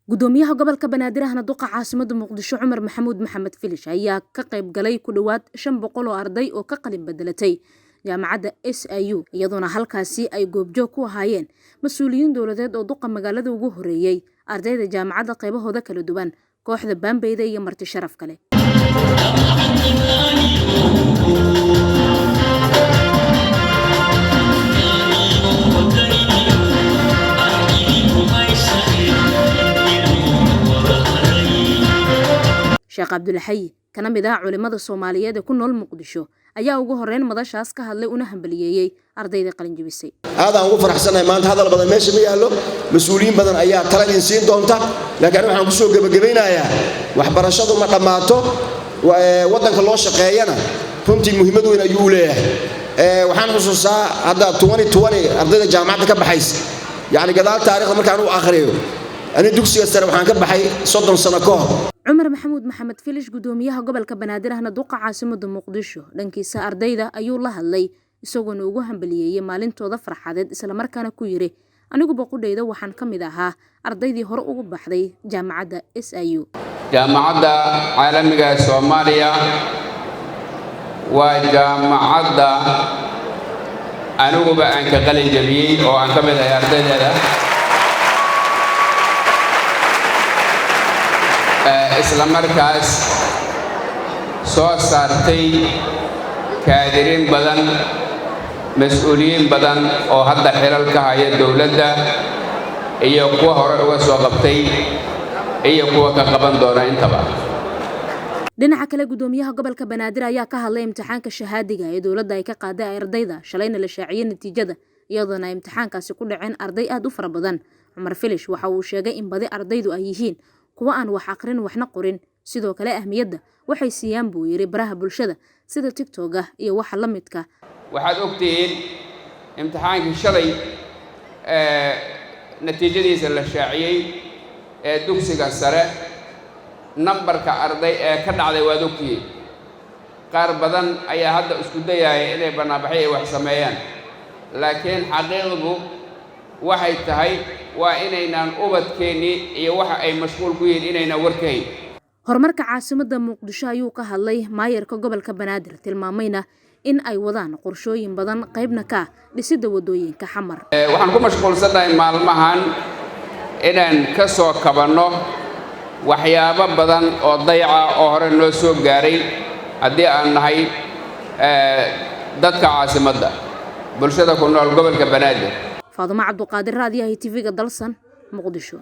gudoomiyaha gobolka Banaadir ahna duqa caasimada Muqdisho Cumar Maxamuud Maxamed Filish ayaa ka qayb galay ku dhawaad 500 oo arday oo ka qalin bedelatay jaamacadda SIU iyaduna halkaasi ay goobjoog ku ahaayeen mas'uuliyiin dawladeed oo duqa magaalada ugu horeeyay ardayda jaamacadda qaybahooda kala duwan kooxda Bambeyda iyo marti sharaf kale Sheekh Abdulxay kana mid ah culimada Soomaaliyeed ee ku nool Muqdisho ayaa ugu horeyn madashaas ka hadlay una hambalyeeyay ardayda qalin jabisay aad aan ugu faraxsanahay maanta hadal badan meesha ma yaalo mas'uuliyiin badan ayaa tala idin siin doonta laakiin waxaan ku soo gabagabeynayaa waxbarashadu ma dhamaato wadanka loo shaqeeyana runtii muhiimad weyn ayuu leeyahay waxaan xusuustaa hadda 2020 ardayda jaamacadda ka baxaysa yani gadaal taariikhda markaan u akhriyo ani dugsiga sare waxaan ka baxay 30 sano ka hor Cumar Maxamuud Maxamed Filish gudoomiyaha gobolka Banaadir ahna duqa caasimada Muqdisho dhankiisa ardayda ayuu la hadlay isagoo ugu hambalyeeyay maalintooda farxadeed isla markaana ku yiri anigu boqodayda waxaan ka mid ahaa ardaydii hore ugu baxday jaamacadda SIU jaamacadda caalamiga Soomaaliya waa jaamacadda aniguba aan ka qalin jabiyay oo aan ka mid ahay ardaydeeda isla markaas soo saartay kaadirin badan mas'uuliyiin badan oo hadda xilal ka haya dawladda iyo kuwa hore uga soo qabtay iyo kuwa ka qaban doona intaba dhinaca kale gudoomiyaha gobolka Banaadir ayaa ka hadlay imtixaanka shahaadiga ee dawladda ay ka qaaday ardayda shalayna la shaaciyay natiijada iyadoo imtixaankaasi ku dhaceen arday aad u fara badan Cumar Filish waxa uu sheegay in badi ardaydu ay yihiin kuwa aan wax aqrin waxna qorin sidoo kale ahmiyadda waxay siiyaan buu yiri baraha bulshada sida TikTok iyo waxa la midka waxaad ogtiin imtixaankii shalay natiijadiisa la shaaciyay ee dugsiga sare nambarka arday ee ka dhacday waad ogtiin qaar badan ayaa hadda isku dayaya inay barnaamijyo ay wax sameeyaan laakiin xaqiiqdu waxay tahay waa inaynaan ubadkeeni iyo waxa ay mashquul ku yihiin inaynaan warkayn horumarka caasimada Muqdisho ayuu ka hadlay maayarka gobolka Banaadir tilmaamayna in ay wadaan qorshooyin badan qaybna ka dhisidda wadooyinka xamar waxaan ku mashquulsanahay maalmahan inaan ka soo kabanno waxyaabo badan oo dayaca oo hore noo soo gaaray haddii aan nahay dadka caasimadda bulshada ku nool gobolka Banaadir Faaduma Cabduqaadir raadiyaha TV-ga dalsan Muqdisho